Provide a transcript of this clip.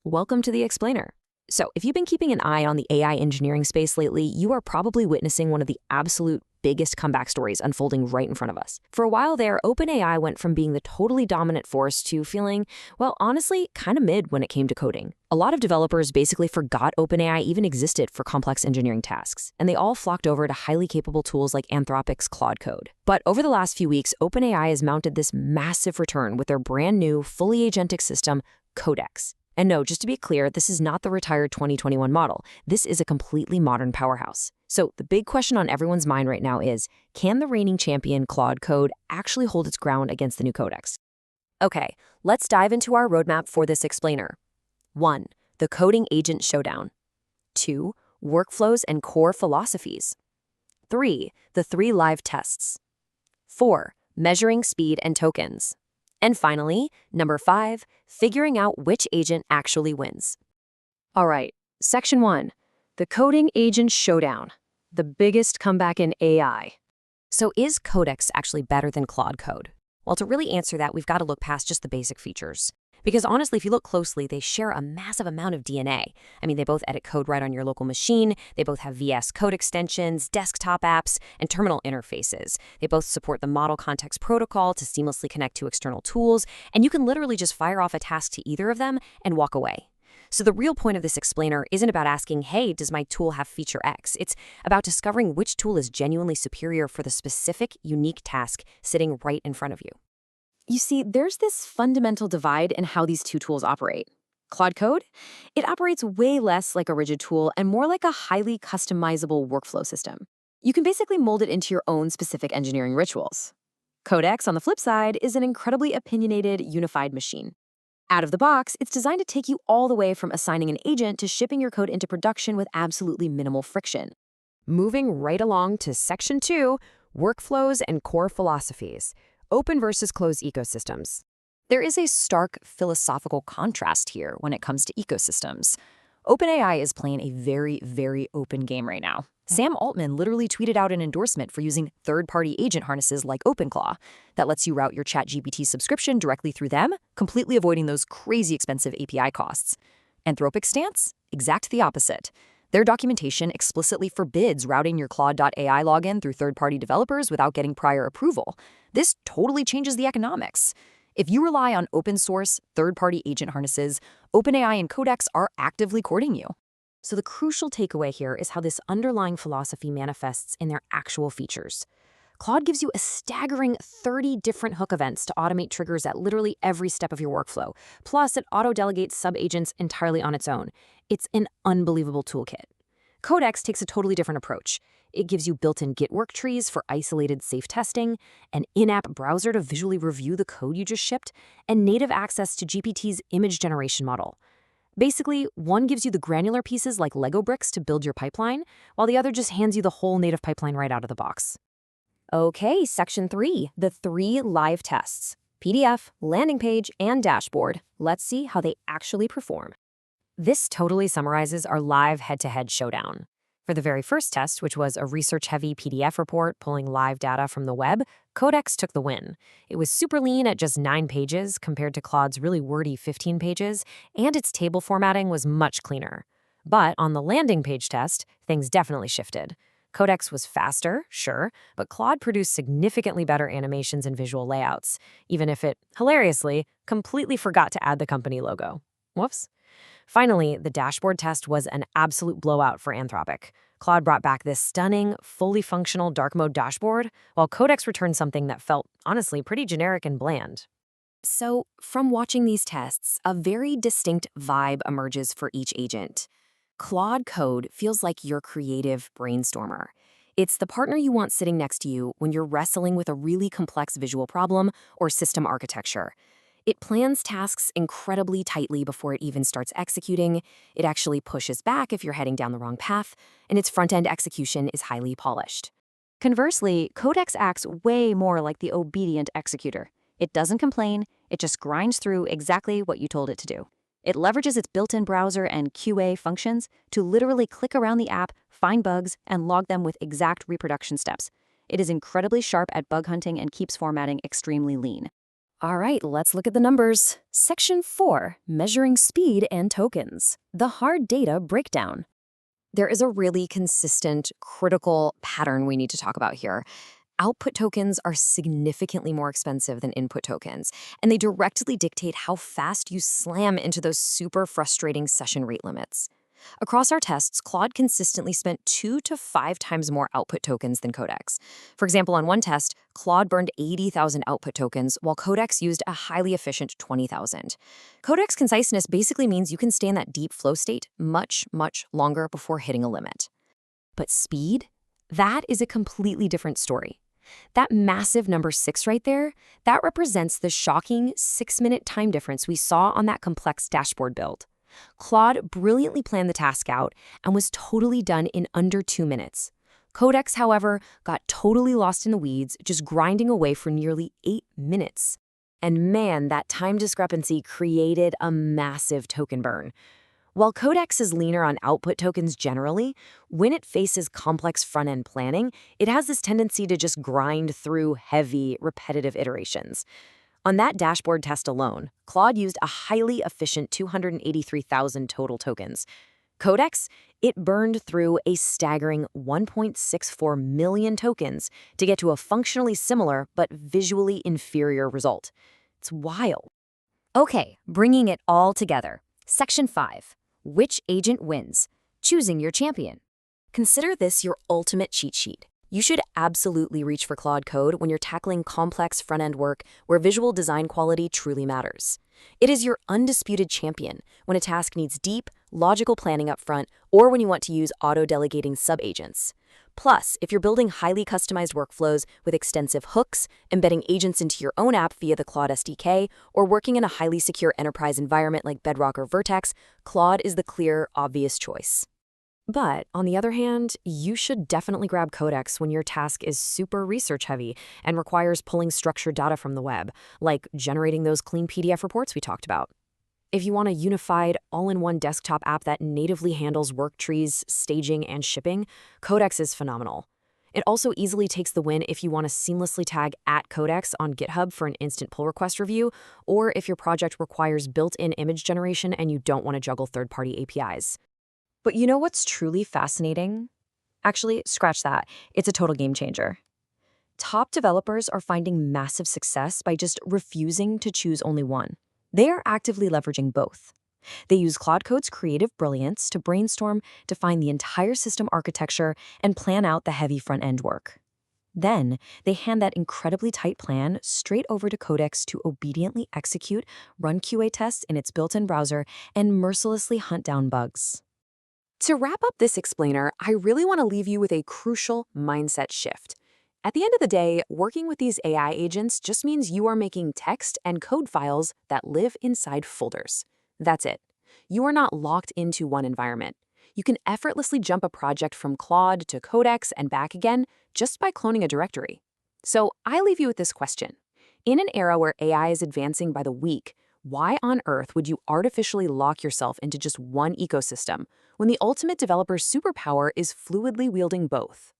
Welcome to the Explainer. So, if you've been keeping an eye on the AI engineering space lately, you are probably witnessing one of the absolute biggest comeback stories unfolding right in front of us. For a while there, OpenAI went from being the totally dominant force to feeling, well, honestly, kind of mid when it came to coding. A lot of developers basically forgot OpenAI even existed for complex engineering tasks, and they all flocked over to highly capable tools like Anthropic's Claude Code. But over the last few weeks, OpenAI has mounted this massive return with their brand new, fully agentic system, CodeX. And no, just to be clear, this is not the retired 2021 model. This is a completely modern powerhouse. So the big question on everyone's mind right now is, can the reigning champion Claude Code actually hold its ground against the new CodeX? Okay, let's dive into our roadmap for this explainer. 1. The coding agent showdown. 2. Workflows and core philosophies. 3. The 3 live tests. 4. Measuring speed and tokens. And finally, number 5, figuring out which agent actually wins. All right, section 1, the coding agent showdown, the biggest comeback in AI. So is CodeX actually better than Claude Code? Well, to really answer that, we've got to look past just the basic features. Because honestly, if you look closely, they share a massive amount of DNA. I mean, they both edit code right on your local machine, they both have VS Code extensions, desktop apps, and terminal interfaces. They both support the Model Context Protocol to seamlessly connect to external tools, and you can literally just fire off a task to either of them and walk away. So the real point of this explainer isn't about asking, hey, does my tool have feature X? It's about discovering which tool is genuinely superior for the specific, unique task sitting right in front of you. You see, there's this fundamental divide in how these two tools operate. Claude Code? It operates way less like a rigid tool and more like a highly customizable workflow system. You can basically mold it into your own specific engineering rituals. CodeX, on the flip side, is an incredibly opinionated, unified machine. Out of the box, it's designed to take you all the way from assigning an agent to shipping your code into production with absolutely minimal friction. Moving right along to Section 2, Workflows and Core Philosophies. Open versus closed ecosystems. There is a stark philosophical contrast here when it comes to ecosystems. OpenAI is playing a very, very open game right now. Sam Altman literally tweeted out an endorsement for using third-party agent harnesses like OpenClaw that lets you route your ChatGPT subscription directly through them, completely avoiding those crazy expensive API costs. Anthropic's stance? Exact the opposite. Their documentation explicitly forbids routing your Claude.ai login through third-party developers without getting prior approval. This totally changes the economics. If you rely on open-source, third-party agent harnesses, OpenAI and CodeX are actively courting you. So the crucial takeaway here is how this underlying philosophy manifests in their actual features. Claude gives you a staggering 30 different hook events to automate triggers at literally every step of your workflow. Plus, it auto-delegates sub-agents entirely on its own. It's an unbelievable toolkit. CodeX takes a totally different approach. It gives you built-in Git work trees for isolated safe testing, an in-app browser to visually review the code you just shipped, and native access to GPT's image generation model. Basically, one gives you the granular pieces like Lego bricks to build your pipeline, while the other just hands you the whole native pipeline right out of the box. Okay, Section 3, the 3 live tests. PDF, landing page, and dashboard. Let's see how they actually perform. This totally summarizes our live head-to-head showdown. For the very first test, which was a research-heavy PDF report pulling live data from the web, CodeX took the win. It was super lean at just 9 pages compared to Claude's really wordy 15 pages, and its table formatting was much cleaner. But on the landing page test, things definitely shifted. CodeX was faster, sure, but Claude produced significantly better animations and visual layouts, even if it, hilariously, completely forgot to add the company logo. Whoops. Finally, the dashboard test was an absolute blowout for Anthropic. Claude brought back this stunning, fully functional dark mode dashboard, while Codex returned something that felt, honestly, pretty generic and bland. So, from watching these tests, a very distinct vibe emerges for each agent. Claude Code feels like your creative brainstormer. It's the partner you want sitting next to you when you're wrestling with a really complex visual problem or system architecture. It plans tasks incredibly tightly before it even starts executing. It actually pushes back if you're heading down the wrong path, and its front-end execution is highly polished. Conversely, Codex acts way more like the obedient executor. It doesn't complain, it just grinds through exactly what you told it to do. It leverages its built-in browser and QA functions to literally click around the app, find bugs, and log them with exact reproduction steps. It is incredibly sharp at bug hunting and keeps formatting extremely lean. All right, let's look at the numbers. Section 4, Measuring Speed and Tokens. The Hard Data Breakdown. There is a really consistent, critical pattern we need to talk about here. Output tokens are significantly more expensive than input tokens, and they directly dictate how fast you slam into those super frustrating session rate limits. Across our tests, Claude consistently spent 2 to 5 times more output tokens than CodeX. For example, on one test, Claude burned 80,000 output tokens, while CodeX used a highly efficient 20,000. CodeX conciseness basically means you can stay in that deep flow state much, much longer before hitting a limit. But speed? That is a completely different story. That massive number 6 right there, that represents the shocking 6-minute time difference we saw on that complex dashboard build. Claude brilliantly planned the task out and was totally done in under 2 minutes. CodeX, however, got totally lost in the weeds, just grinding away for nearly 8 minutes. And man, that time discrepancy created a massive token burn. While CodeX is leaner on output tokens generally, when it faces complex front-end planning, it has this tendency to just grind through heavy, repetitive iterations. On that dashboard test alone, Claude used a highly efficient 283,000 total tokens. CodeX, it burned through a staggering 1.64 million tokens to get to a functionally similar but visually inferior result. It's wild. Okay, bringing it all together. Section 5. Which agent wins? Choosing your champion. Consider this your ultimate cheat sheet. You should absolutely reach for Claude Code when you're tackling complex front-end work where visual design quality truly matters. It is your undisputed champion when a task needs deep, logical planning up front or when you want to use auto-delegating sub-agents. Plus, if you're building highly customized workflows with extensive hooks, embedding agents into your own app via the Claude SDK, or working in a highly secure enterprise environment like Bedrock or Vertex, Claude is the clear, obvious choice. But on the other hand, you should definitely grab CodeX when your task is super research heavy and requires pulling structured data from the web, like generating those clean PDF reports we talked about. If you want a unified, all-in-one desktop app that natively handles work trees, staging, and shipping, CodeX is phenomenal. It also easily takes the win if you want to seamlessly tag @CodeX on GitHub for an instant pull request review, or if your project requires built-in image generation and you don't want to juggle third-party APIs. But you know what's truly fascinating? Actually, scratch that. It's a total game changer. Top developers are finding massive success by just refusing to choose only one. They are actively leveraging both. They use Claude Code's creative brilliance to brainstorm, define the entire system architecture, and plan out the heavy front-end work. Then, they hand that incredibly tight plan straight over to CodeX to obediently execute, run QA tests in its built-in browser, and mercilessly hunt down bugs. To wrap up this explainer, I really want to leave you with a crucial mindset shift. At the end of the day, working with these AI agents just means you are making text and code files that live inside folders. That's it. You are not locked into one environment. You can effortlessly jump a project from Claude to CodeX and back again just by cloning a directory. So I leave you with this question. In an era where AI is advancing by the week, why on earth would you artificially lock yourself into just one ecosystem when the ultimate developer's superpower is fluidly wielding both?